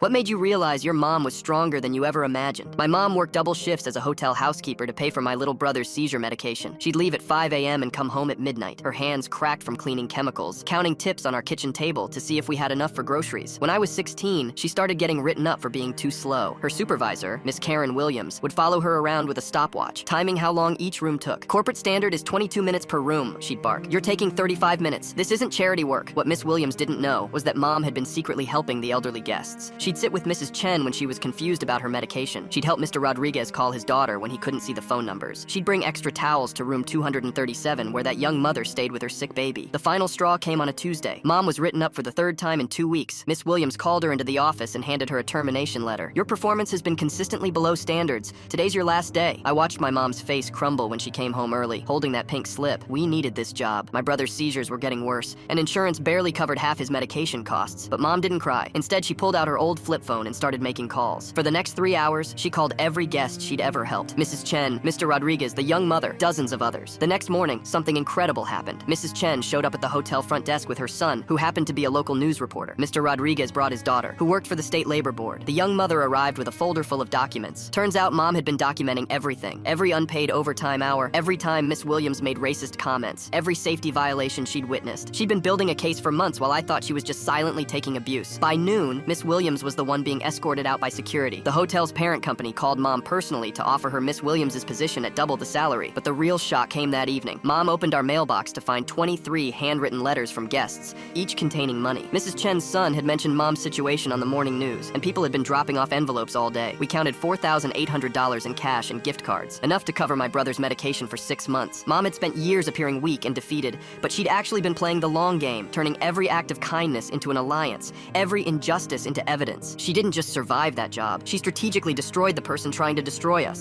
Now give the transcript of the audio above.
What made you realize your mom was stronger than you ever imagined? My mom worked double shifts as a hotel housekeeper to pay for my little brother's seizure medication. She'd leave at 5 a.m. and come home at midnight, her hands cracked from cleaning chemicals, counting tips on our kitchen table to see if we had enough for groceries. When I was 16, she started getting written up for being too slow. Her supervisor, Miss Karen Williams, would follow her around with a stopwatch, timing how long each room took. Corporate standard is 22 minutes per room, she'd bark. You're taking 35 minutes. This isn't charity work. What Miss Williams didn't know was that Mom had been secretly helping the elderly guests. She'd sit with Mrs. Chen when she was confused about her medication. She'd help Mr. Rodriguez call his daughter when he couldn't see the phone numbers. She'd bring extra towels to room 237 where that young mother stayed with her sick baby. The final straw came on a Tuesday. Mom was written up for the third time in 2 weeks. Miss Williams called her into the office and handed her a termination letter. Your performance has been consistently below standards. Today's your last day. I watched my mom's face crumble when she came home early, holding that pink slip. We needed this job. My brother's seizures were getting worse, and insurance barely covered half his medication costs. But Mom didn't cry. Instead, she pulled out her old flip phone and started making calls. For the next 3 hours, she called every guest she'd ever helped. Mrs. Chen, Mr. Rodriguez, the young mother, dozens of others. The next morning, something incredible happened. Mrs. Chen showed up at the hotel front desk with her son, who happened to be a local news reporter. Mr. Rodriguez brought his daughter, who worked for the state labor board. The young mother arrived with a folder full of documents. Turns out Mom had been documenting everything. Every unpaid overtime hour, every time Miss Williams made racist comments, every safety violation she'd witnessed. She'd been building a case for months while I thought she was just silently taking abuse. By noon, Miss Williams was the one being escorted out by security. The hotel's parent company called Mom personally to offer her Miss Williams's position at double the salary. But the real shock came that evening. Mom opened our mailbox to find 23 handwritten letters from guests, each containing money. Mrs. Chen's son had mentioned Mom's situation on the morning news, and people had been dropping off envelopes all day. We counted $4,800 in cash and gift cards, enough to cover my brother's medication for 6 months. Mom had spent years appearing weak and defeated, but she'd actually been playing the long game, turning every act of kindness into an alliance, every injustice into evidence. She didn't just survive that job, she strategically destroyed the person trying to destroy us.